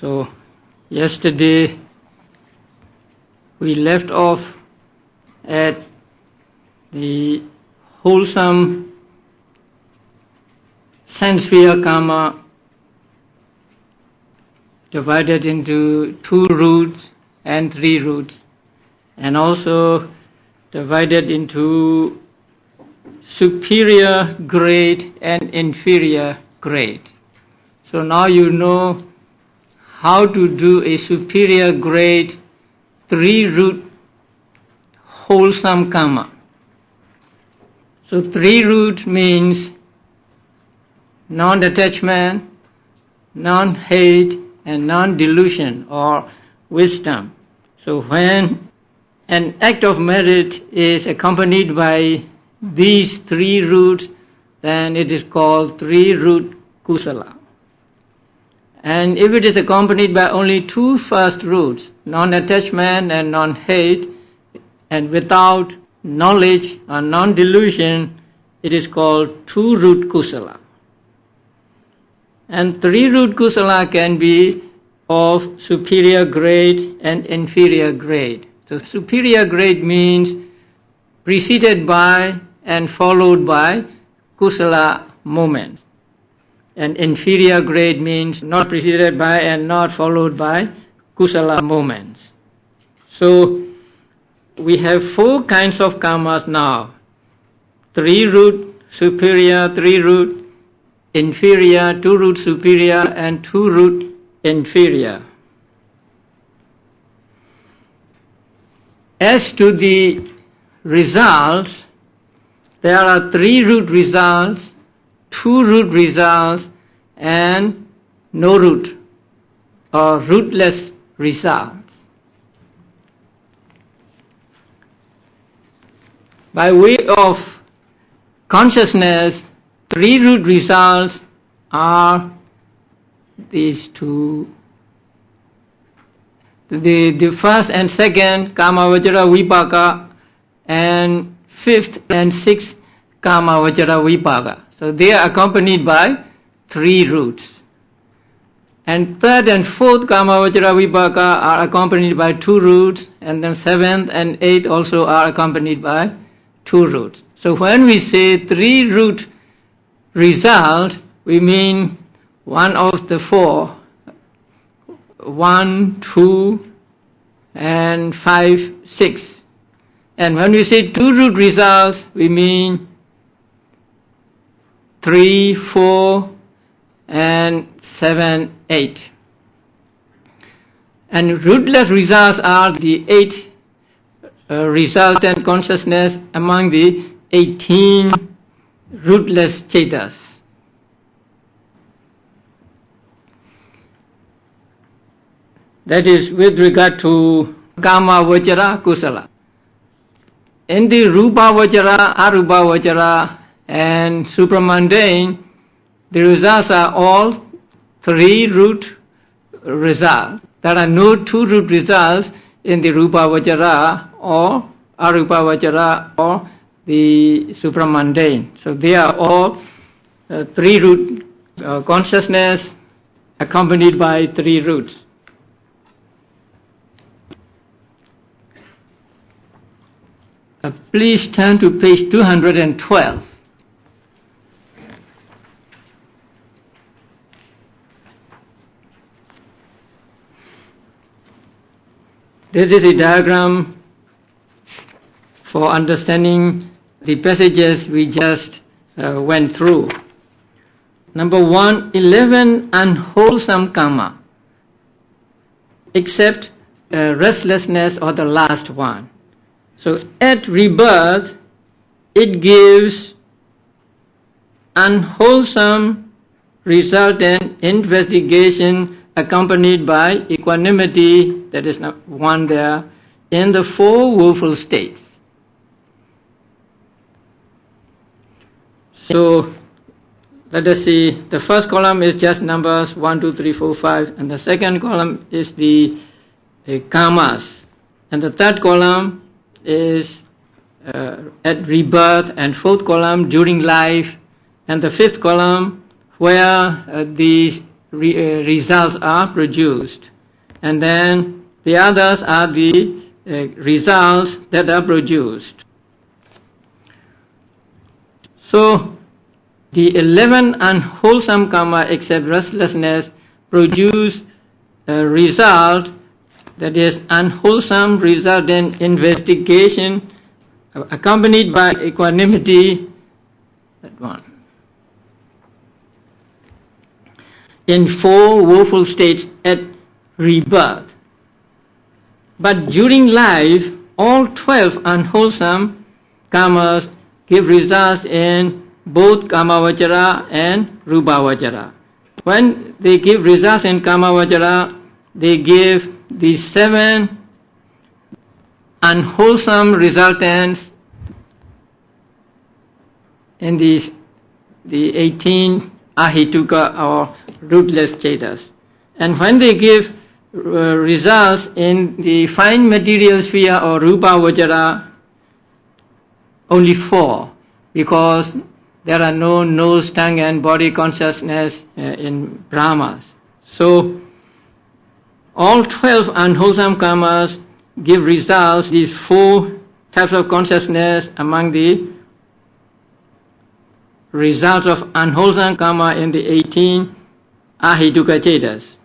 So, yesterday we left off at the wholesome sense-sphere karma, divided into 2 roots and 3 roots, and also divided into superior grade and inferior grade. So now you know how to do a superior grade 3 root wholesome karma. So 3 root means non-attachment, non-hate, and non-delusion or wisdom. So when an act of merit is accompanied by these 3 roots, then it is called 3 root kusala. And if it is accompanied by only 2 first roots, non-attachment and non-hate, and without knowledge or non-delusion, it is called 2 root kusala. And 3 root kusala can be of superior grade and inferior grade. So superior grade means preceded by and followed by kusala moments. And inferior grade means not preceded by and not followed by kusala moments. So we have 4 kinds of karmas now. 3 root superior, 3 root inferior, 2 root superior, and 2 root inferior. As to the results, there are 3 root results, 2 root results, and no root or rootless results. By way of consciousness, 3 root results are these 2. The first and second Kamma Vajra Vipaka, and 5th and 6th Kamma Vajra Vipaka. So they are accompanied by 3 roots. And 3rd and 4th Kamma Vajra Vipaka are accompanied by 2 roots, and then 7th and 8th also are accompanied by 2 roots. So when we say 3 root result, we mean one of the 4, 1, 2, and 5, 6. And when we say 2 root results, we mean 3, 4, and 7, 8. And rootless results are the 8 resultant consciousness among the 18 rootless chetas. That is with regard to Kamma Vajra Kusala. In the Rupa Vajra, Arupa Vajra, and supramundane, the results are all 3 root results. There are no 2 root results in the Rupa Vajra or Arupa Vajra or the supramundane. So they are all 3 root consciousness accompanied by 3 roots. Please turn to page 212. This is a diagram for understanding the passages we just went through. Number 1, 11 unwholesome karma, except restlessness or the last one. So at rebirth, it gives unwholesome resultant investigation accompanied by equanimity, that is one there, in the 4 woeful states. So let us see, the first column is just numbers 1, 2, 3, 4, 5, and the second column is the karmas, and the third column is at rebirth, and 4th column during life, and the 5th column where the results are produced. And then the others are the results that are produced. So, the 11 unwholesome karma except restlessness produce a result that is unwholesome result in investigation accompanied by equanimity. That one. In 4 woeful states at rebirth. But during life, all 12 unwholesome karmas give results in both kamavachara and rupavachara. When they give results in kamavachara, they give the 7 unwholesome resultants in the 18 ahituka or rootless chetas. And when they give results in the fine material sphere or rupavachara, only 4, because there are no nose, tongue and body consciousness in Brahmas. So, all 12 unwholesome karmas give results, these 4 types of consciousness among the results of unwholesome karma in the 18 ahituka chetas.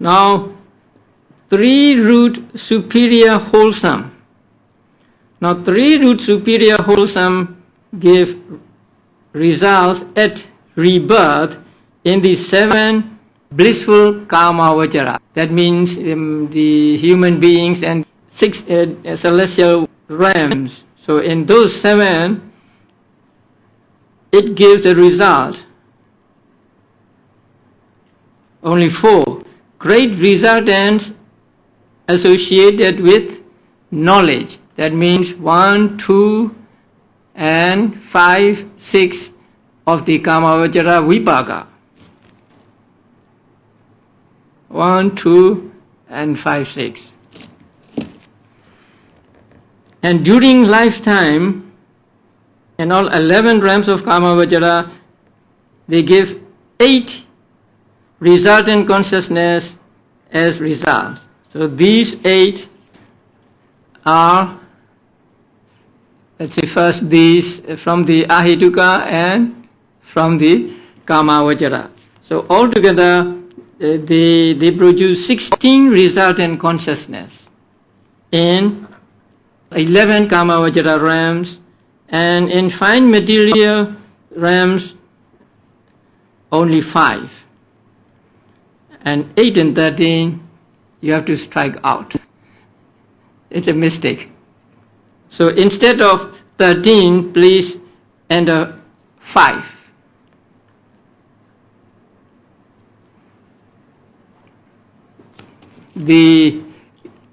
Now, 3-root superior wholesome. Now, 3-root superior wholesome give results at rebirth in the 7 blissful kamavachara. That means the human beings and 6 celestial realms. So, in those 7, it gives a result. Only 4. Great resultants associated with knowledge. That means 1, 2, and 5, 6 of the kamavachara vipaka. 1, 2, and 5, 6. And during lifetime, in all 11 realms of kamavachara, they give 8 resultant consciousness as results. So these 8 are, let's say first these from the ahituka and from the kamavachara. So altogether they produce 16 resultant consciousness in 11 kamavachara realms, and in fine material realms only 5. And 8 and 13 you have to strike out. It's a mistake. So instead of 13, please enter 5. The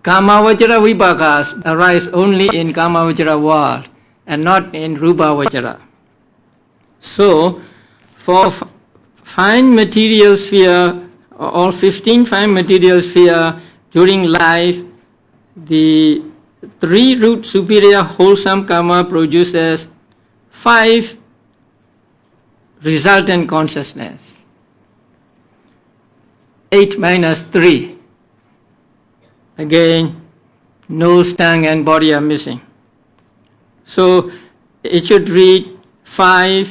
kamavachara vipakas arise only in kamavachara world and not in rupavachara. So, for fine material sphere, all 15 fine material sphere during life, the 3-root superior wholesome karma produces 5 resultant consciousness. 8 minus 3. Again, nose, tongue and body are missing. So it should read 5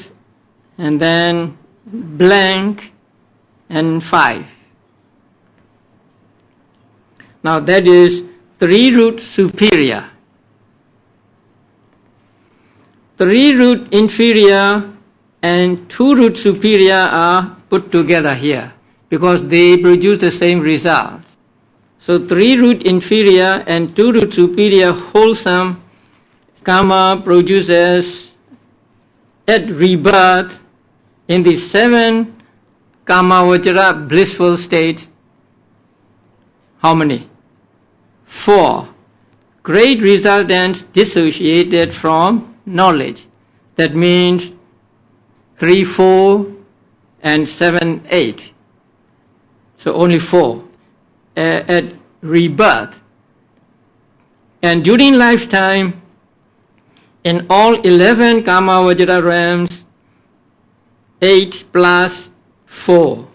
and then blank and 5. Now that is 3-root superior. 3-root inferior and 2-root superior are put together here because they produce the same result. So 3-root inferior and 2-root superior wholesome karma produces at rebirth in the 7 kamavachara blissful states. How many? 4. Great resultants dissociated from knowledge. That means 3, 4 and 7, 8. So only 4 at rebirth. And during lifetime, in all 11 Kamma Vajra realms, 8 plus 4.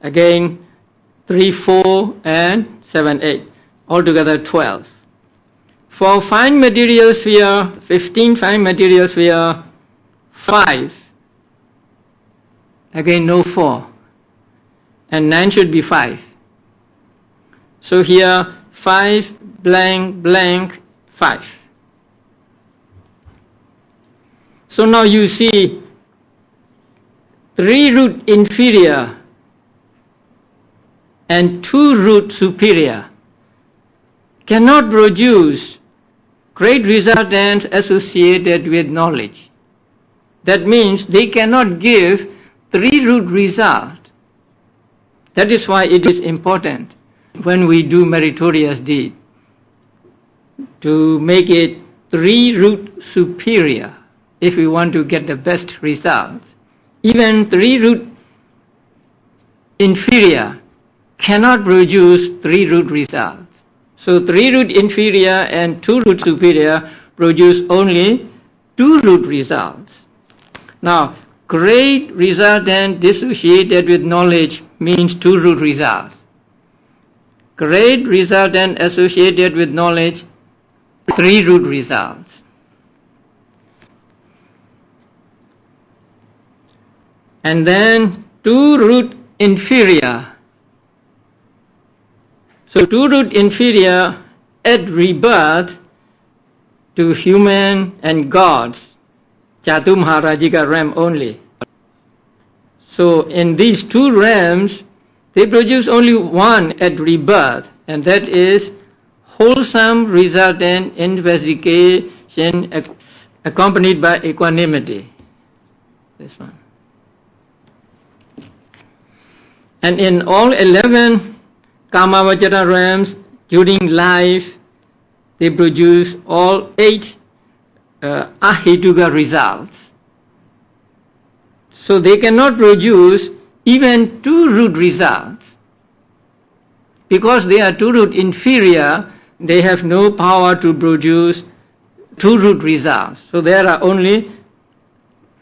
Again, 3, 4 and 7, 8. Altogether 12. For fine material sphere, 15 fine material sphere, 5. Again, no 4. And 9 should be 5. So here, 5 blank blank 5. So now you see 3 root inferior and 2 root superior cannot produce great resultants associated with knowledge. That means they cannot give 3 root result. That is why it is important when we do meritorious deed to make it 3 root superior if we want to get the best results. Even 3 root inferior cannot produce 3 root results. So 3 root inferior and 2 root superior produce only 2 root results. Now, great resultant dissociated with knowledge means 2 root results. Great resultant associated with knowledge, 3 root results. And then 2 root inferior. So 2 root inferior at rebirth to human and gods, Chatumharajika realm only. So in these 2 realms, they produce only 1 at rebirth, and that is wholesome resultant investigation accompanied by equanimity. This one. And in all 11 Kamma Vajra realms, during life, they produce all 8 ahituka results. So they cannot produce even 2 root results. Because they are 2 root inferior, they have no power to produce 2 root results. So there are only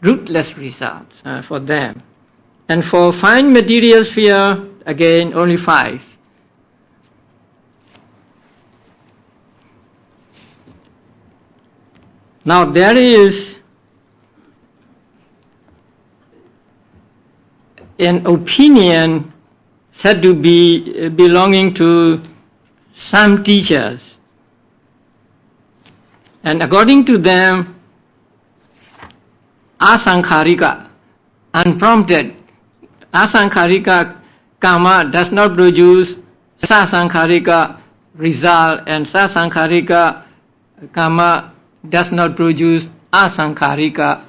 rootless results for them. And for fine material sphere, again, only 5. Now there is an opinion said to be belonging to some teachers. And according to them, asankharika, unprompted, asankharika karma does not produce sasankharika result, and sasankharika karma does not produce asankharika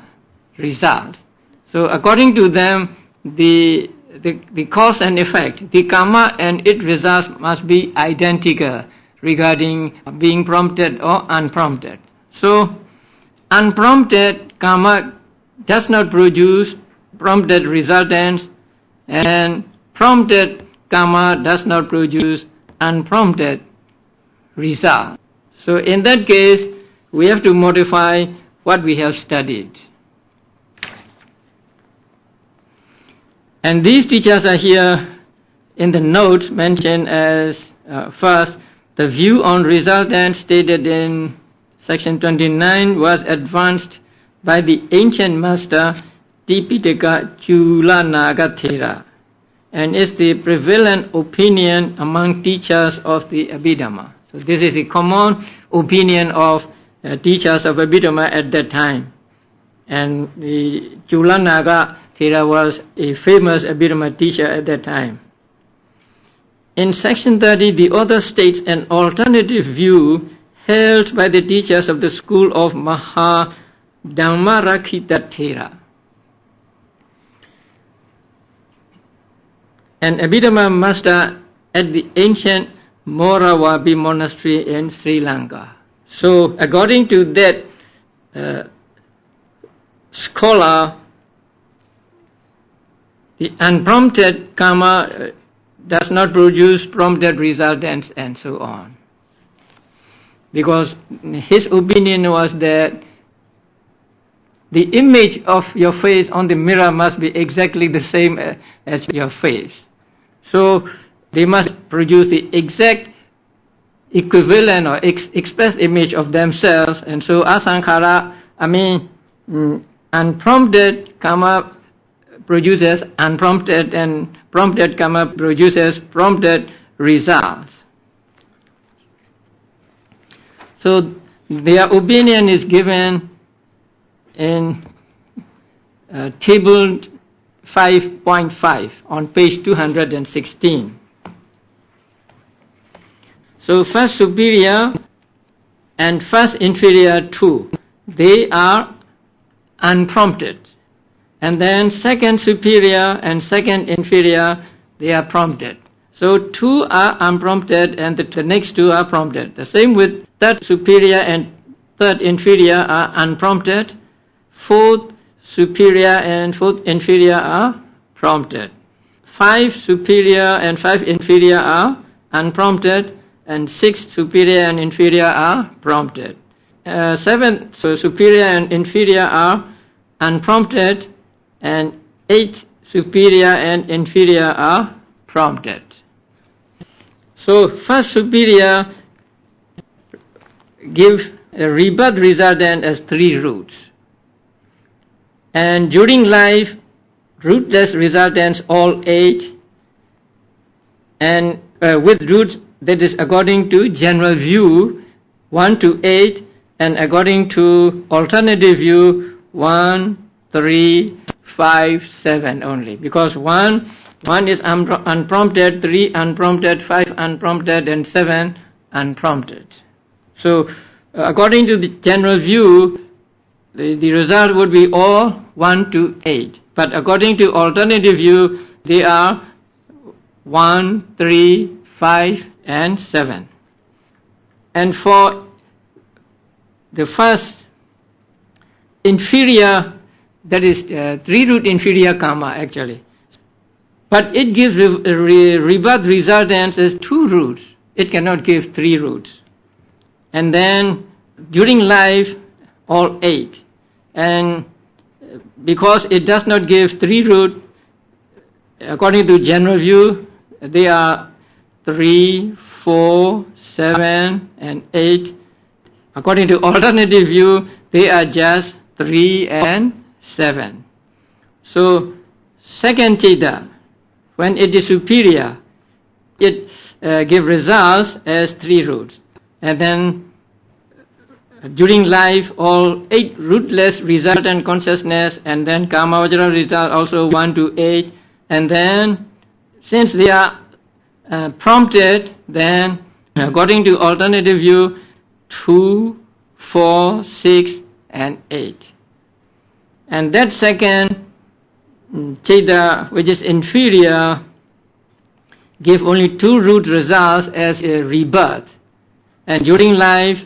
results. So according to them, the cause and effect, the karma and its results must be identical regarding being prompted or unprompted. So unprompted karma does not produce prompted resultants, and prompted karma does not produce unprompted result. So in that case, we have to modify what we have studied. And these teachers are here in the notes mentioned as first, the view on resultants stated in section 29 was advanced by the ancient master Tipitaka Chulanaga Thera, and is the prevalent opinion among teachers of the Abhidhamma. So this is a common opinion of teachers of Abhidhamma at that time. And the Chulanaga Thera was a famous Abhidhamma teacher at that time. In section 30, the author states an alternative view held by the teachers of the school of Dhammarakkhita Thera, an Abhidhamma master at the ancient Moravabi monastery in Sri Lanka. So according to that scholar, the unprompted karma does not produce prompted resultants and so on. Because his opinion was that the image of your face on the mirror must be exactly the same as your face. So they must produce the exact equivalent or express image of themselves. And so asankhara, unprompted karma produces unprompted, and prompted karma produces prompted results. So their opinion is given in table 5.5 on page 216. So first superior and first inferior two, they are unprompted. And then second superior and second inferior, they are prompted. So two are unprompted and the next two are prompted. The same with third superior and third inferior are unprompted. Fourth superior and fourth inferior are prompted. Five superior and five inferior are unprompted, and six superior and inferior are prompted. Seven superior and inferior are unprompted, and eight superior and inferior are prompted. So first superior gives a rebirth resultant as three roots. And during life, rootless resultants all eight, and with roots, that is according to general view, 1 to 8, and according to alternative view, 1, 3, 5, 7 only. Because 1 is unprompted, 3 unprompted, 5 unprompted, and 7 unprompted. So according to the general view, the result would be all 1 to 8. But according to alternative view, they are 1, 3, 5, and 7. And for the first inferior, that is three-root inferior karma actually. But it gives rebirth resultants as two roots. It cannot give three roots. And then during life, all 8. And because it does not give three root, according to general view, they are 3, 4, 7, and 8. According to alternative view, they are just 3 and 7. So second Cheda, when it is superior, it gives results as three roots. And then during life, all 8 rootless resultant consciousness, and then karma vajra result also 1 to 8. And then since they are prompted, then according to alternative view, 2, 4, 6, and 8. And that second Cheda, which is inferior, give only 2 root results as a rebirth. And during life,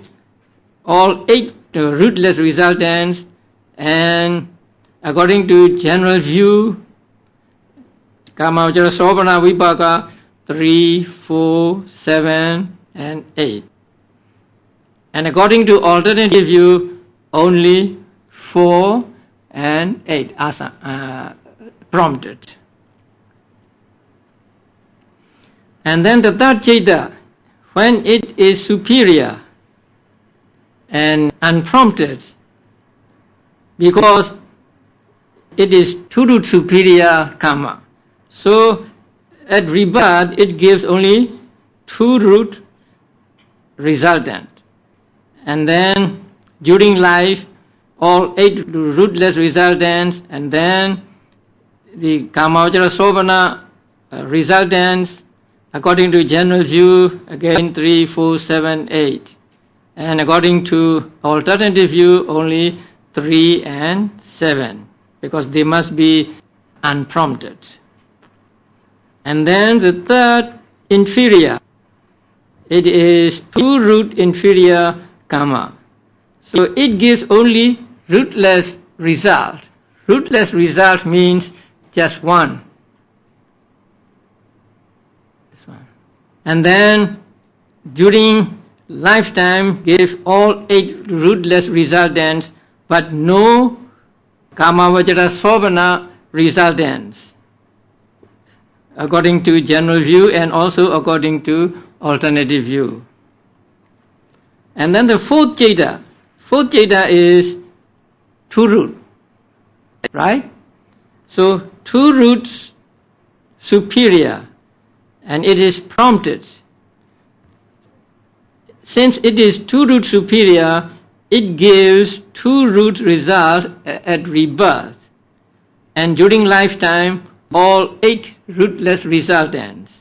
all 8 rootless resultants, and according to general view, Kamma vajra sopana vipaka 3, 4, 7, and 8. And according to alternative view, only 4 and 8 are prompted. And then the third Cheda, when it is superior and unprompted, because it is 2-root superior karma. So at rebirth, it gives only 2-root resultant. And then during life, all 8 rootless resultants, and then the Kamma vajra sopana resultants, according to general view, again 3, 4, 7, 8. And according to alternative view, only 3 and 7, because they must be unprompted. And then the third inferior, it is 2-root inferior karma. So it gives only rootless result. Rootless result means just one. This one. And then during lifetime give all 8 rootless resultants, but no Kamavajara Sobhana resultants, according to general view and also according to alternative view. And then the fourth Jeta. Fourth Jeta is two root, right? So two roots superior, and it is prompted. Since it is two root superior, it gives two root result at rebirth, and during lifetime all 8 rootless resultants.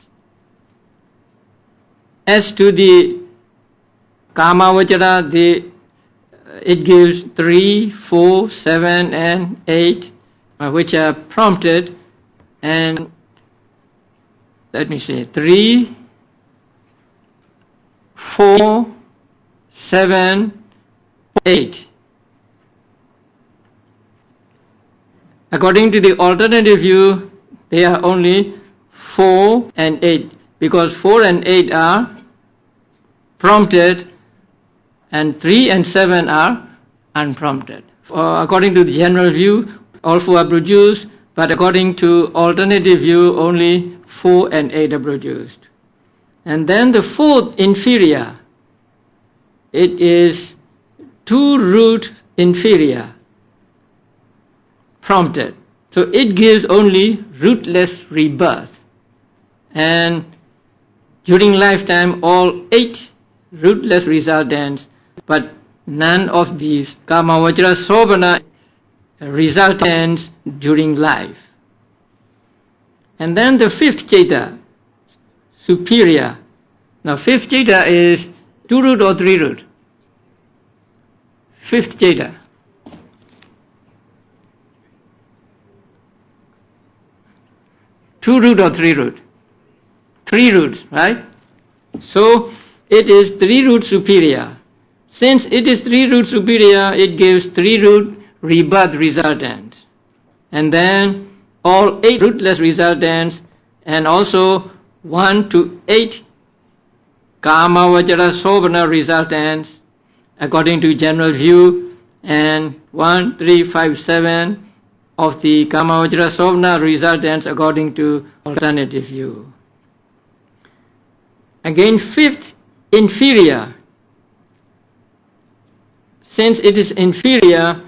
As to the Kamavajara, it gives 3, 4, 7 and 8, which are prompted, and let me see, 3, 4, 7, 8. According to the alternative view, they are only 4 and 8, because 4 and 8 are prompted and 3 and 7 are unprompted. According to the general view, all 4 are produced, but according to alternative view, only 4 and 8 are produced. And then the fourth inferior, it is 2 root inferior, prompted. So it gives only rootless rebirth. And during lifetime, all 8 rootless resultants, but none of these Kamavajara Sobhana resultants during life. And then the fifth Jeta, superior. Now fifth Jeta is 2 root or 3 root? Fifth Jeta. Two root or 3 root? 3 roots, right? So it is 3 root superior. Since it is 3 root superior, it gives 3 root rebirth resultant. And then all 8 rootless resultants, and also 1 to 8 Kamavajara Sobhana resultants according to general view, and 1, 3, 5, 7 of the Kamavajara Sobhana resultants according to alternative view. Again, fifth, inferior. Since it is inferior,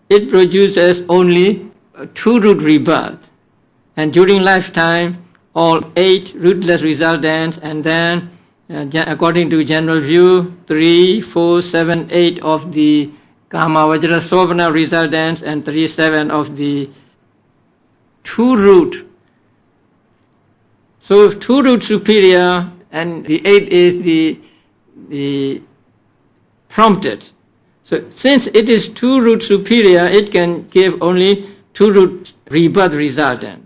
it produces only 2 root rebirth, and during lifetime all 8 rootless resultants, and then according to general view 3, 4, 7, 8 of the Kamavajara Sobhana resultants, and 3, 7 of the 2 root. So 2 root superior, and the 8 is the prompted. So since it is 2 root superior, it can give only 2 root rebirth resultant.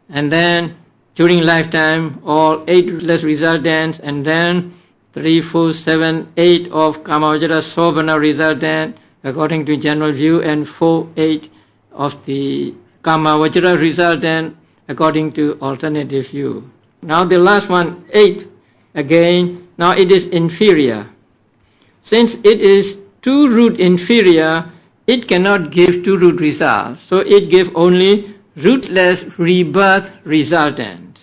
And then during lifetime all 8 rootless resultants, and then 3, 4, 7, 8 of Kamavajara Sobhana resultant according to general view, and 4, 8 of the Kamavajara resultant according to alternative view. Now the last one, 8, again, now it is inferior. Since it is 2 root inferior, it cannot give 2 root results, so it gives only rootless rebirth resultant.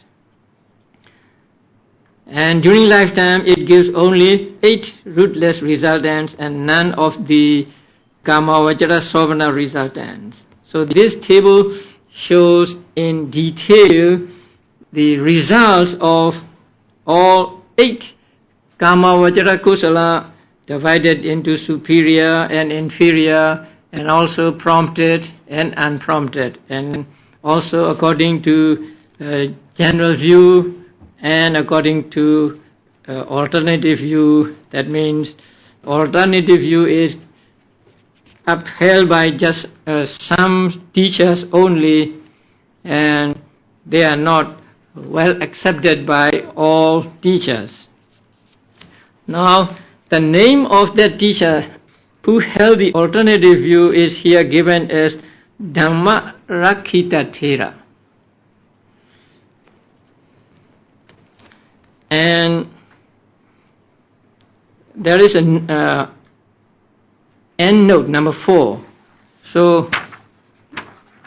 And during lifetime it gives only 8 rootless resultants and none of the Kamavajara Sobhana resultants. So this table shows in detail the results of all 8 Kamavajara Kusala divided into superior and inferior, and also prompted and unprompted, and also according to general view and according to alternative view. That means alternative view is upheld by just some teachers only, and they are not well accepted by all teachers. Now the name of that teacher who held the alternative view is here given as Dhamma Rakhita Thera. And there is an end note number 4. So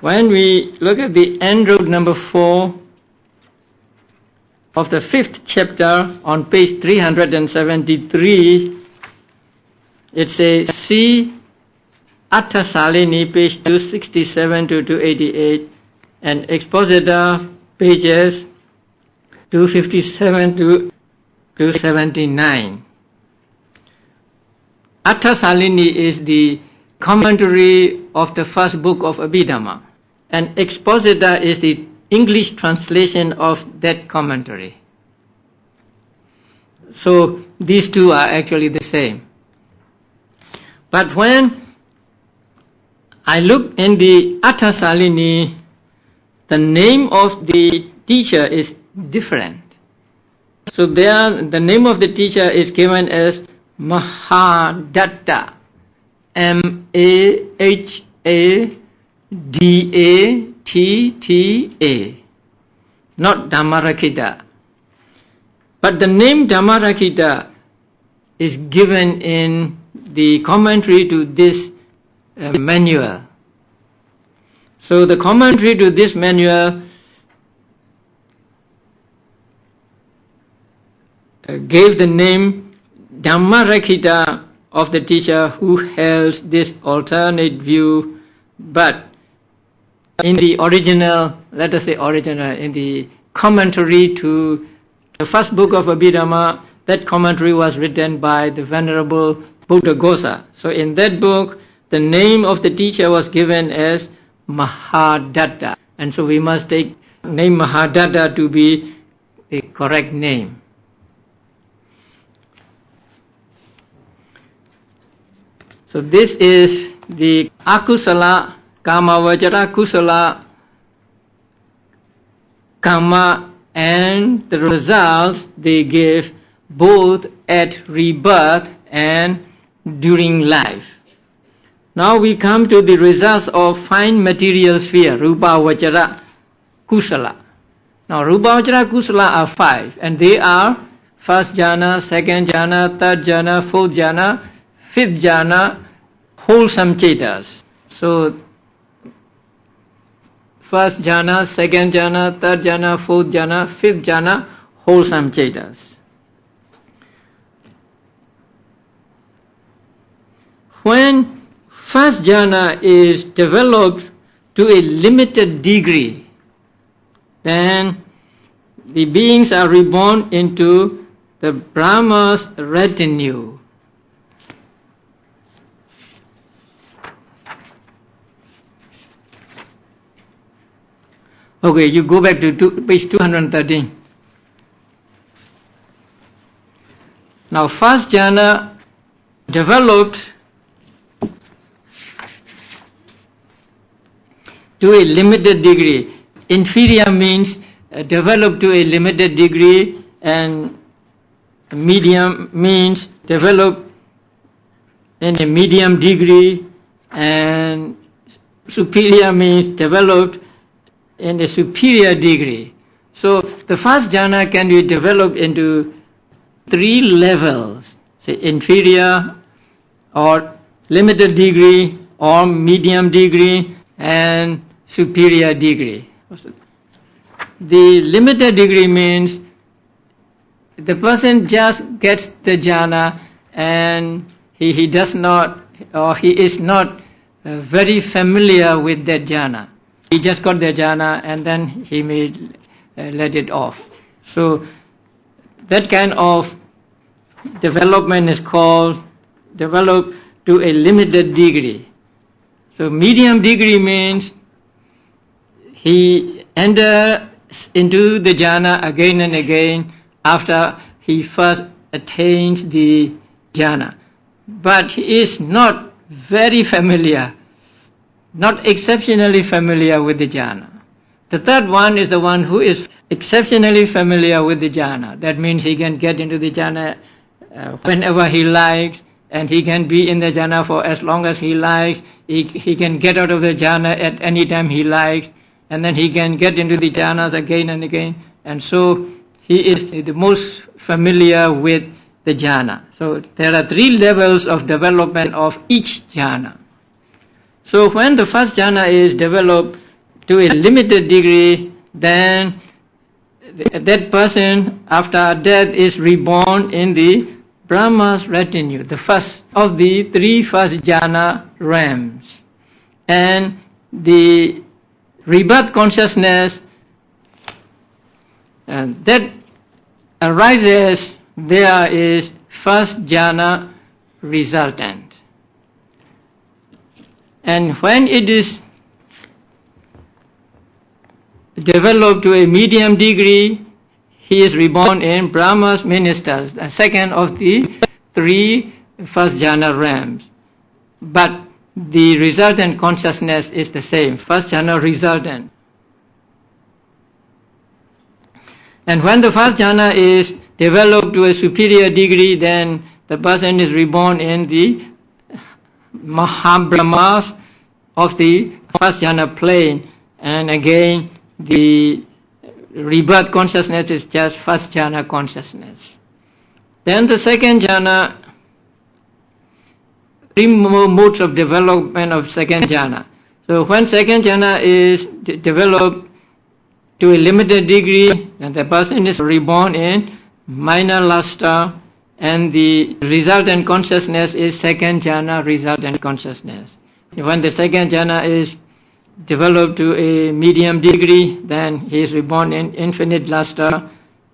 when we look at the end road number 4 of the 5th chapter on page 373, it says, see Atta Salini, page 267 to 288, and Expositor, pages 257 to 279. Atta Salini is the commentary of the first book of Abhidhamma, and Expositor is the English translation of that commentary. So these two are actually the same. But when I look in the Atta Salini, the name of the teacher is different. So there, the name of the teacher is given as Mahadatta, Mahadatta, not Dhammarakkhita. But the name Dhammarakkhita is given in the commentary to this manual. So the commentary to this manual gave the name Dhammarakkhita of the teacher who held this alternate view, but in the original, let us say original, in the commentary to the first book of Abhidhamma, that commentary was written by the Venerable Buddhaghosa. So in that book, the name of the teacher was given as Mahadatta. And so we must take name Mahadatta to be a correct name. So this is the akusala, Kamma vajara kusala, Kamma, and the results they give both at rebirth and during life. Now we come to the results of fine material sphere, Rupa Vajara Kusala. Now Rupa Vajara Kusala are 5, and they are first jhana, second jhana, third jhana, fourth jhana, fifth jhana, wholesome chetas. So first jhana, second jhana, third jhana, fourth jhana, fifth jhana, wholesome chetas. When first jhana is developed to a limited degree, then the beings are reborn into the Brahma's retinue. Okay, you go back to page 213. Now first jhana developed to a limited degree. Inferior means developed to a limited degree, and medium means developed in a medium degree, and superior means developed in a superior degree. So the first jhana can be developed into 3 levels, say inferior or limited degree or medium degree and superior degree. The limited degree means the person just gets the jhana and he does not, or he is not very familiar with that jhana. He just got the jhana and then he may let it off. So that kind of development is called develop to a limited degree. So medium degree means he enters into the jhana again and again after he first attains the jhana. But he is not very familiar, not exceptionally familiar with the jhana. The third one is the one who is exceptionally familiar with the jhana. That means he can get into the jhana whenever he likes, and he can be in the jhana for as long as he likes. He can get out of the jhana at any time he likes, and then he can get into the jhanas again and again. And so he is the most familiar with the jhana. So there are 3 levels of development of each jhana. So when the first jhana is developed to a limited degree, then that person after death is reborn in the Brahma's retinue, the first of the three first jhana realms. And the rebirth consciousness that arises there is first jhana resultant. And when it is developed to a medium degree, he is reborn in Brahma's ministers, the second of the three first jhana realms. But the resultant consciousness is the same, first jhana resultant. And when the first jhana is developed to a superior degree, then the person is reborn in the Mahabrahmas of the first jhana plane, and again the rebirth consciousness is just first jhana consciousness. Then the second jhana, three more modes of development of second jhana. So when second jhana is developed to a limited degree, then the person is reborn in minor lustre, and the resultant consciousness is second jhana resultant consciousness. When the second jhana is developed to a medium degree, then he is reborn in infinite lustre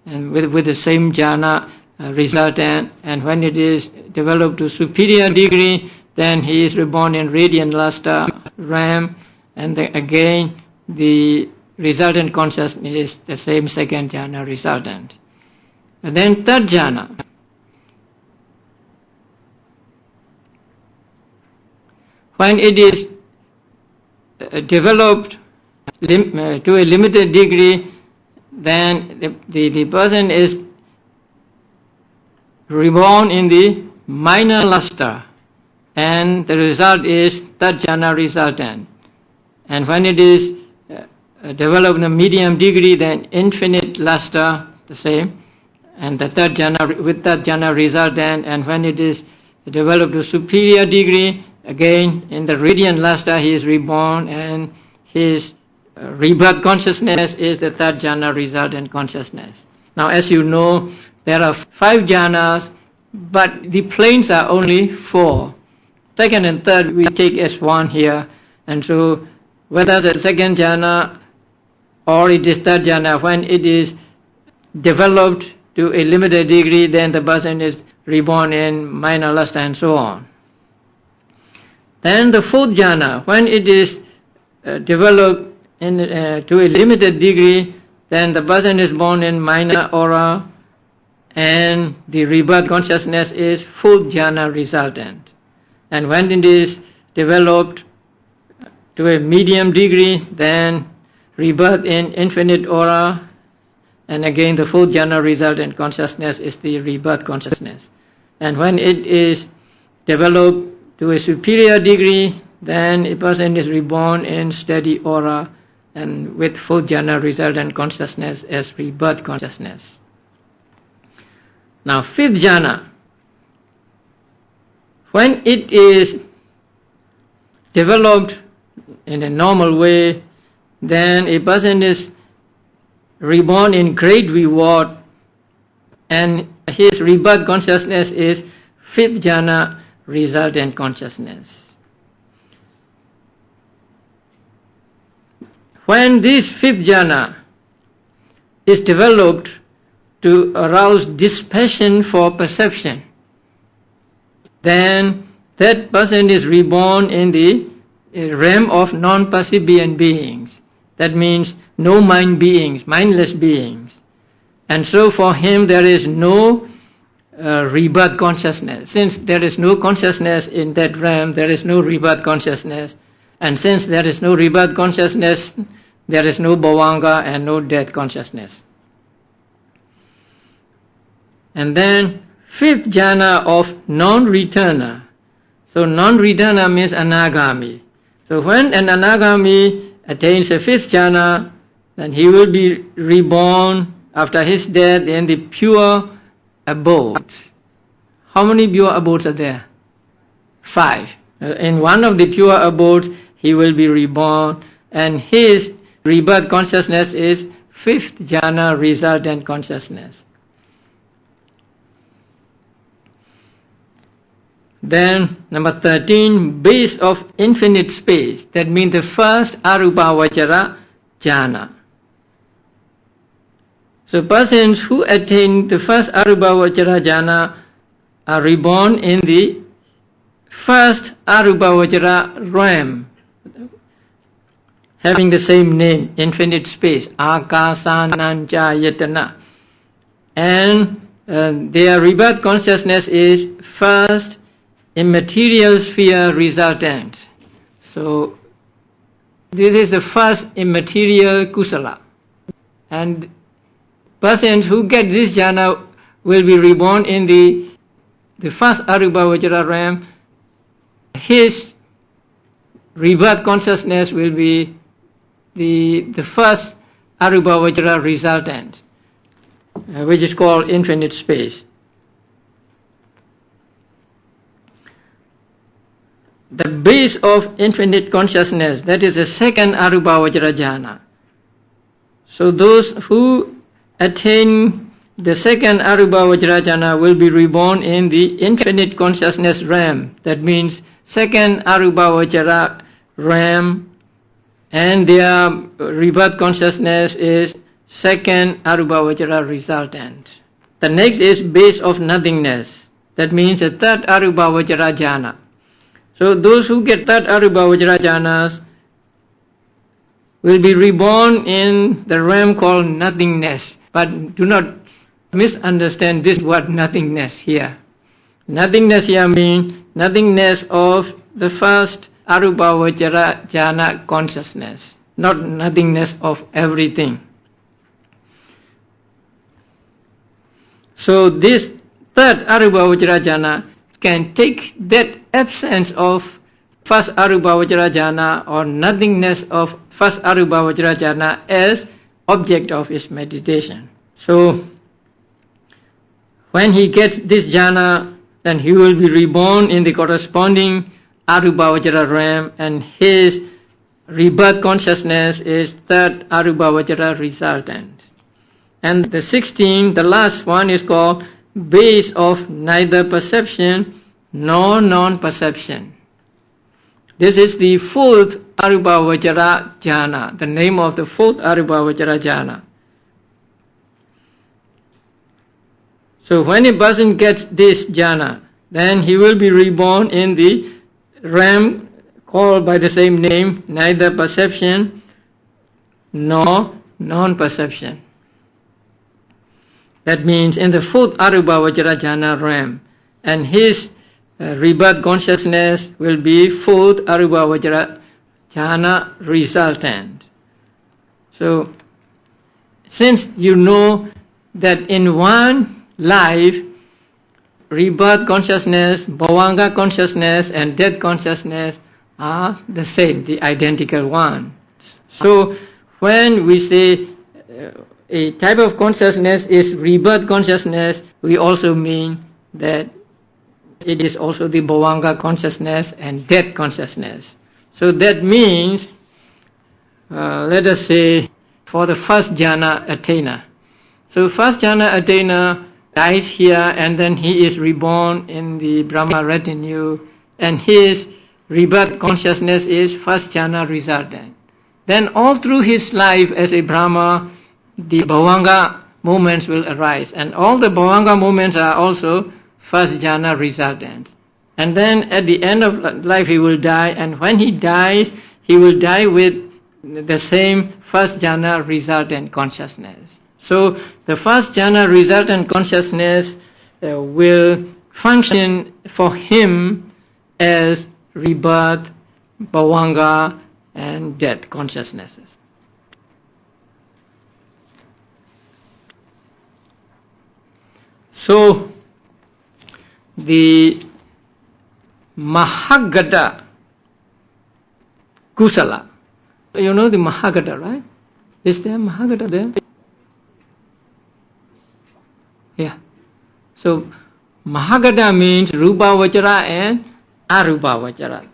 and with the same jhana resultant. And when it is developed to superior degree, then he is reborn in radiant lustre realm, and again the resultant consciousness is the same second jhana resultant. And then third jhana. When it is developed to a limited degree, then the person is reborn in the minor lustre, and the result is third jhana resultant. And when it is developed in a medium degree, then infinite lustre, the same, and the third jhana with third jhana resultant. And when it is developed to superior degree, again in the radiant lustre he is reborn, and his rebirth consciousness is the third jhana resultant consciousness. Now, as you know, there are 5 jhanas, but the planes are only 4. Second and third we take as one here, and so whether the second jhana or it is third jhana, when it is developed to a limited degree, then the person is reborn in minor lustre and so on. Then the fourth jhana, when it is developed to a limited degree, then the person is born in minor aura, and the rebirth consciousness is fourth jhana resultant. And when it is developed to a medium degree, then rebirth in infinite aura, and again the fourth jhana resultant consciousness is the rebirth consciousness. And when it is developed to a superior degree, then a person is reborn in steady aura and with fourth jhana resultant consciousness as rebirth consciousness. Now, fifth jhana, when it is developed in a normal way, then a person is reborn in great reward, and his rebirth consciousness is fifth jhana resultant consciousness. When this fifth jhana is developed to arouse dispassion for perception, then that person is reborn in the realm of non-percipient beings. That means no mind beings, mindless beings. And so for him there is no rebirth consciousness. Since there is no consciousness in that realm, there is no rebirth consciousness. And since there is no rebirth consciousness, there is no bhavanga and no death consciousness. And then fifth jhana of non-returner. So non-returner means anagami. So when an anagami attains a fifth jhana, then he will be reborn after his death in the pure abodes. How many pure abodes are there? 5. In one of the pure abodes he will be reborn, and his rebirth consciousness is fifth jhana, resultant consciousness. Then number 13, base of infinite space. That means the first arupavachara jhana. So persons who attain the first arupavachara jhana are reborn in the first arupavachara realm, having the same name, infinite space, akasananchayatana. And their rebirth consciousness is first immaterial sphere resultant. So this is the first immaterial kusala. And persons who get this jhana will be reborn in the first arupavachara realm. His rebirth consciousness will be the first arupavachara resultant, which is called infinite space. The base of infinite consciousness, that is the second arupavachara jhana. So those who attain the second arupavachara jhana will be reborn in the infinite consciousness realm. That means second arupavachara realm, and their rebirth consciousness is second arupavachara resultant. The next is base of nothingness. That means the third arupavachara jhana. So those who get third arupavachara jhanas will be reborn in the realm called nothingness. But do not misunderstand this word nothingness here. Nothingness here means nothingness of the first arupavachara jhana consciousness, not nothingness of everything. So this third arupavachara jhana can take that absence of first arupavachara jhana or nothingness of first arupavachara jhana as object of his meditation. So when he gets this jhana, then he will be reborn in the corresponding arupavachara realm, and his rebirth consciousness is third arupavachara resultant. And the 16th, the last one, is called base of neither perception nor non-perception. This is the fourth arupavachara jhana, the name of the fourth arupavachara jhana. So when a person gets this jhana, then he will be reborn in the realm called by the same name, neither perception nor non-perception. That means in the fourth arupavachara jhana realm, and his rebirth consciousness will be fourth arupavachara jhana resultant. So since you know that in one life, rebirth consciousness, bhavanga consciousness and death consciousness are the same, the identical one. So when we say a type of consciousness is rebirth consciousness, we also mean that it is also the bhavanga consciousness and death consciousness. So that means, let us say, for the first jhana attainer. So first jhana attainer dies here, and then he is reborn in the Brahma retinue, and his rebirth consciousness is first jhana resultant. Then all through his life as a Brahma, the bhavanga moments will arise, and all the bhavanga moments are also first jhana resultant. And then at the end of life he will die, and when he dies, he will die with the same first jhana resultant consciousness. So the first jhana resultant consciousness will function for him as rebirth, bhavanga and death consciousnesses. So the Mahagata Kusala, you know the Mahagata, right? Is there Mahagata there? Yeah. So Mahagata means Rupavachara and Arupavachara.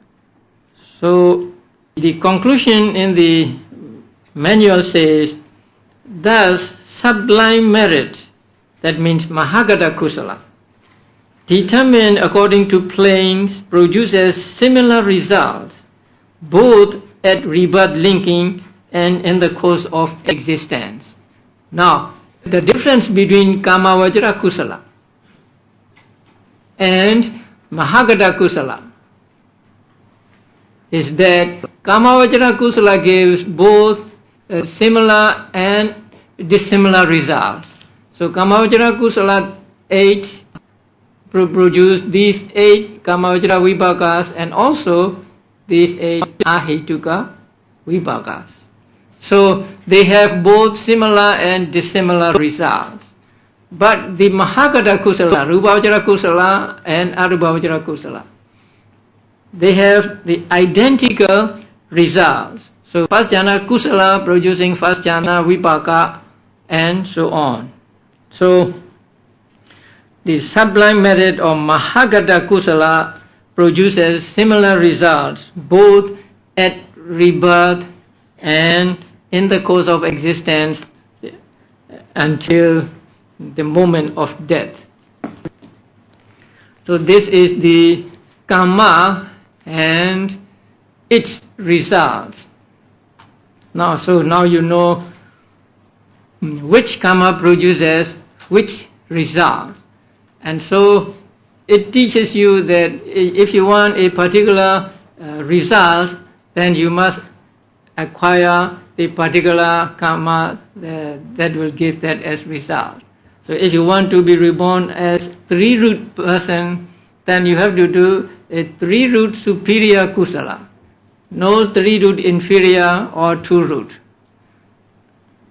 So the conclusion in the manual says, thus sublime merit, that means Mahagata Kusala, determined according to planes, produces similar results, both at rebirth linking and in the course of existence. Now, the difference between Kamma Vajra Kusala and Mahagata Kusala is that Kamma Vajra Kusala gives both similar and dissimilar results. So Kamma Vajra Kusala 8 produce these 8 Kamma Vajra Vipakas and also these 8 Ahituka Vipakas. So they have both similar and dissimilar results. But the Mahagata Kusala, Rupa Vajra Kusala and Arupa Vajra Kusala, they have the identical results. So first jhana Kusala producing first jhana Vipaka and so on. So the sublime merit of Mahagata Kusala produces similar results both at rebirth and in the course of existence until the moment of death. So this is the Kamma and its results. Now you know which Kamma produces which result. And so it teaches you that if you want a particular result, then you must acquire the particular Kamma that will give that as result. So if you want to be reborn as 3-root person, then you have to do a 3-root superior Kusala, no 3-root inferior or 2-root.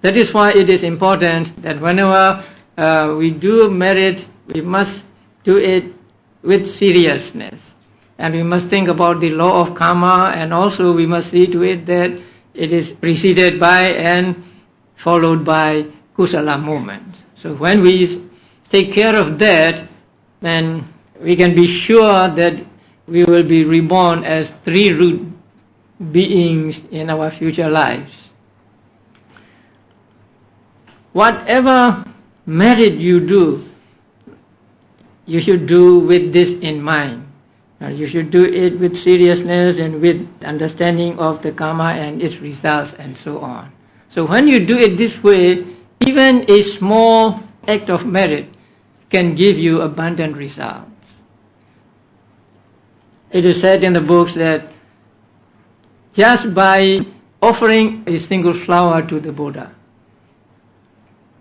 That is why it is important that whenever we do merit, we must do it with seriousness. And we must think about the law of karma, and also we must see to it that it is preceded by and followed by kusala movements. So when we take care of that, then we can be sure that we will be reborn as 3-root beings in our future lives. Whatever merit you do, you should do with this in mind. You should do it with seriousness and with understanding of the karma and its results and so on. So when you do it this way, even a small act of merit can give you abundant results. It is said in the books that just by offering a single flower to the Buddha,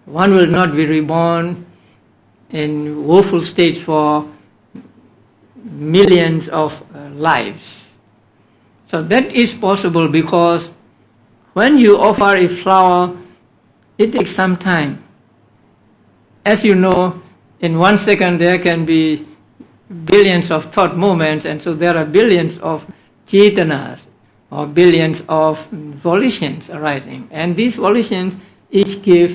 one will not be reborn in woeful states for millions of lives. So that is possible because when you offer a flower, it takes some time. As you know, in 1 second there can be billions of thought movements, and so there are billions of chetanas or billions of volitions arising, and these volitions each give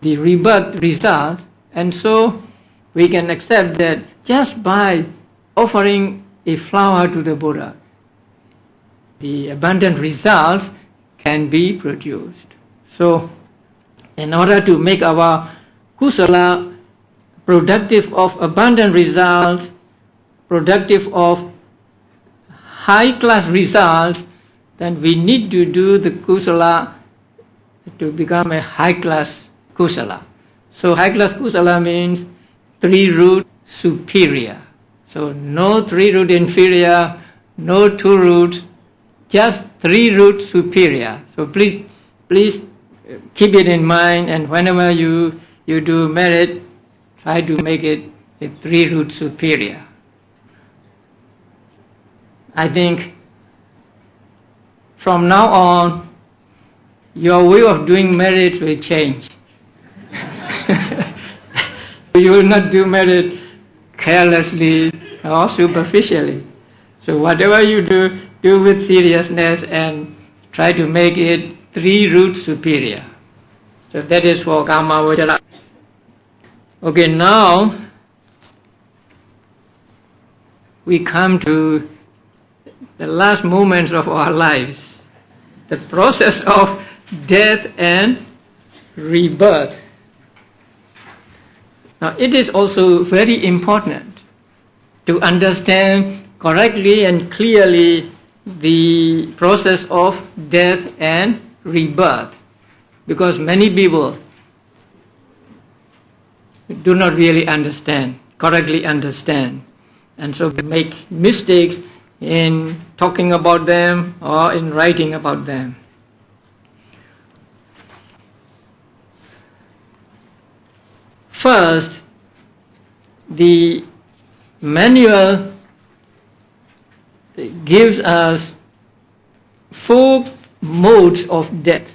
the rebirth result. And so we can accept that just by offering a flower to the Buddha, the abundant results can be produced. So in order to make our kusala productive of abundant results, productive of high class results, then we need to do the kusala to become a high class kusala. So high class kusala means 3-root superior. So no 3-root inferior, no 2-root, just 3-root superior. So please keep it in mind, and whenever you do merit, try to make it a 3-root superior. I think from now on, your way of doing merit will change. You will not do merit carelessly or superficially. So whatever you do with seriousness and try to make it 3-root superior. So that is for Kamma Vajra. Okay, now we come to the last moments of our lives. The process of death and rebirth. Now it is also very important to understand correctly and clearly the process of death and rebirth, because many people do not really correctly understand, and so make mistakes in talking about them or in writing about them. First, the manual gives us 4 modes of death.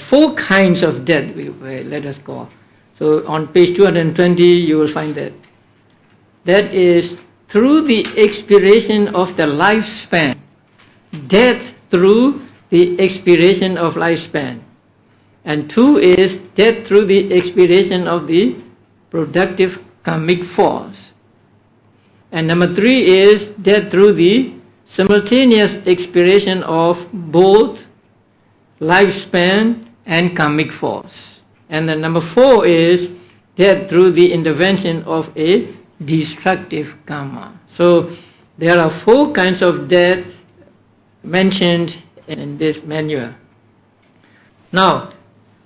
4 kinds of death, let us call. So on page 220 you will find that. That is through the expiration of the lifespan. Death through the expiration of lifespan. And 2 is death through the expiration of the productive karmic force. And number 3 is death through the simultaneous expiration of both lifespan and karmic force. And then number 4 is death through the intervention of a destructive karma. So there are 4 kinds of death mentioned in this manual. Now,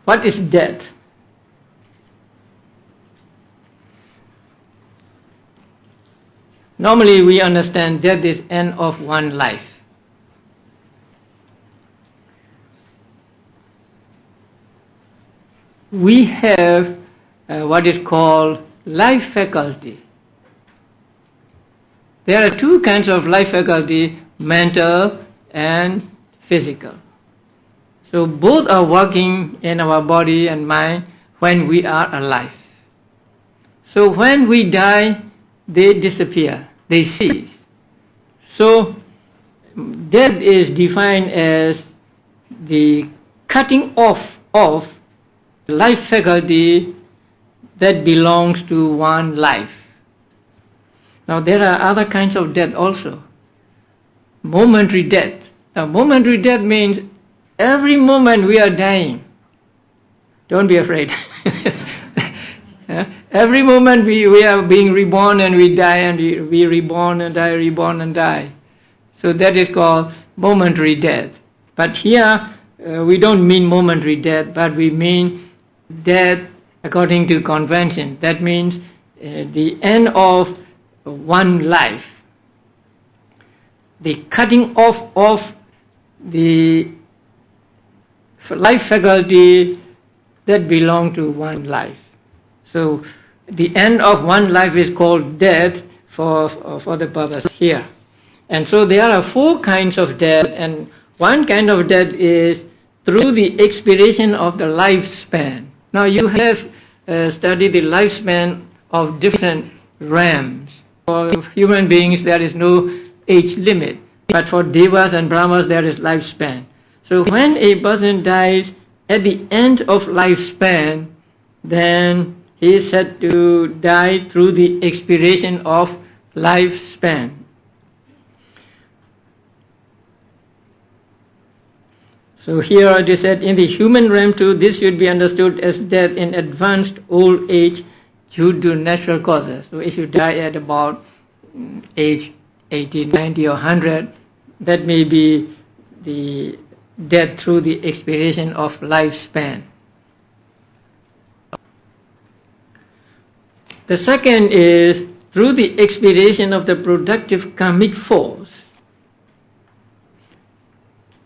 what is death? Normally we understand death is end of one life. We have what is called life faculty. There are 2 kinds of life faculty, mental and physical. So both are working in our body and mind when we are alive. So when we die, they disappear, they cease. So death is defined as the cutting off of life faculty that belongs to one life. Now there are other kinds of death also. Momentary death. Now momentary death means every moment we are dying. Don't be afraid. Every moment we are being reborn and we die, and we reborn and die, reborn and die. So that is called momentary death. But here we don't mean momentary death, but we mean death according to convention. That means the end of one life. The cutting off of the life faculty that belong to one life. So the end of one life is called death for the purpose here. And so there are 4 kinds of death, and one kind of death is through the expiration of the lifespan. Now you have studied the lifespan of different realms. For human beings there is no age limit, but for devas and brahmas there is lifespan. So when a person dies at the end of lifespan, then he is said to die through the expiration of lifespan. So here it is said, in the human realm too, this should be understood as death in advanced old age due to natural causes. So if you die at about age 80, 90 or 100, that may be the death through the expiration of lifespan. The second is through the expiration of the productive karmic force.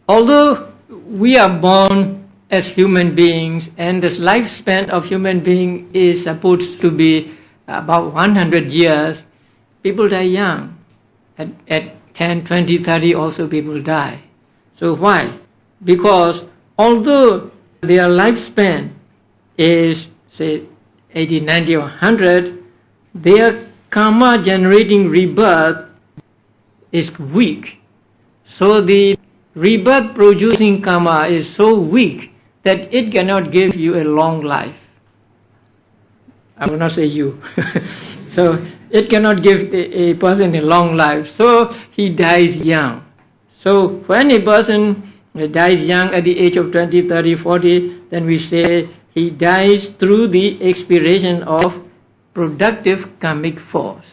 Although we are born as human beings and this lifespan of human being is supposed to be about 100 years, people die young. At 10, 20, 30 also people die. So why? Because although their lifespan is, say, 80, 90 or 100, their karma generating rebirth is weak. So the rebirth producing karma is so weak that it cannot give you a long life. I will not say you. So it cannot give a person a long life. So he dies young. So when a person he dies young at the age of 20, 30, 40, then we say he dies through the expiration of productive karmic force.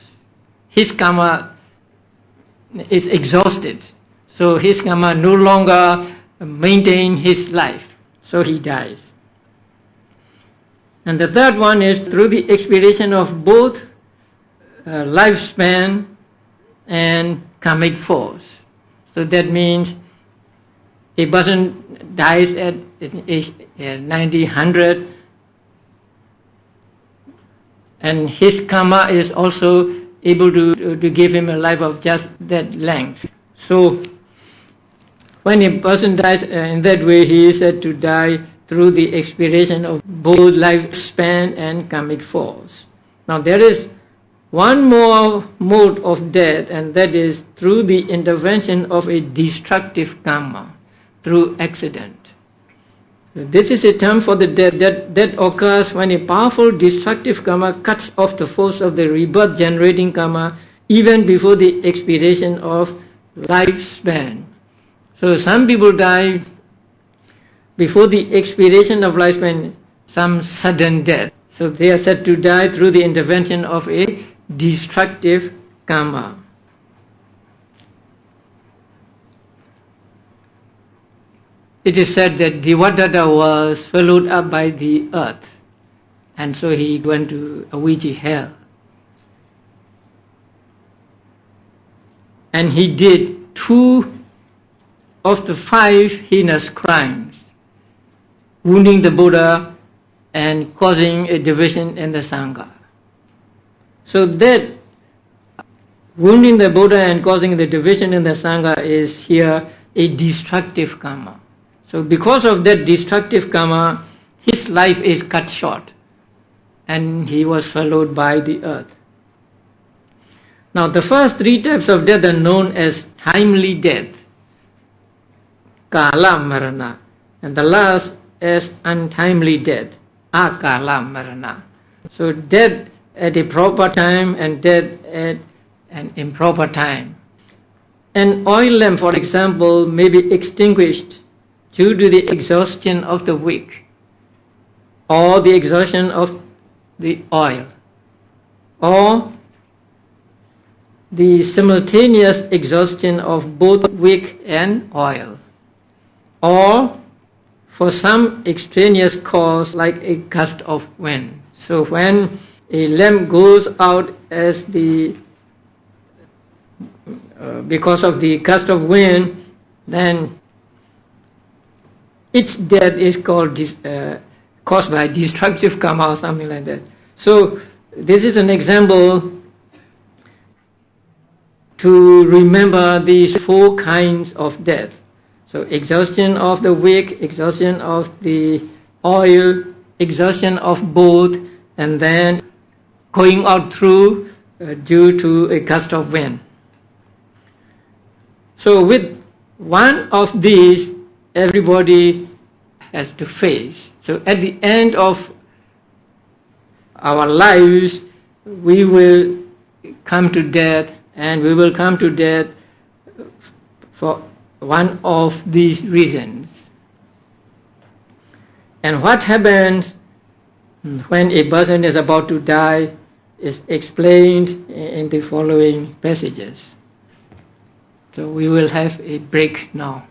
His karma is exhausted, so his karma no longer maintain his life, so he dies. And the third one is through the expiration of both lifespan and karmic force. So that means a person dies at age 90, 100, and his karma is also able to give him a life of just that length. So when a person dies in that way, he is said to die through the expiration of both lifespan and karmic force. Now there is one more mode of death, and that is through the intervention of a destructive karma, through accident. This is a term for the death that occurs when a powerful destructive karma cuts off the force of the rebirth generating karma even before the expiration of lifespan. So some people die before the expiration of lifespan, some sudden death. So they are said to die through the intervention of a destructive karma. It is said that Devadatta was swallowed up by the earth, and so he went to Avijji hell. And he did 2 of the 5 heinous crimes, wounding the Buddha and causing a division in the Saṅgaha. So that wounding the Buddha and causing the division in the Saṅgaha is here a destructive karma. So because of that destructive karma, his life is cut short and he was swallowed by the earth. Now the first 3 types of death are known as timely death, kala marana, and the last as untimely death, akala marana. So death at a proper time and death at an improper time. An oil lamp, for example, may be extinguished due to the exhaustion of the wick or the exhaustion of the oil, or the simultaneous exhaustion of both wick and oil, or for some extraneous cause like a gust of wind. So when a lamp goes out as because of the gust of wind, then its death is caused by destructive karma or something like that. So this is an example to remember these 4 kinds of death. So exhaustion of the wick, exhaustion of the oil, exhaustion of both, and then going out through due to a gust of wind. So with one of these, everybody has to face. So at the end of our lives, we will come to death, and we will come to death for one of these reasons. And what happens when a person is about to die is explained in the following passages. So we will have a break now.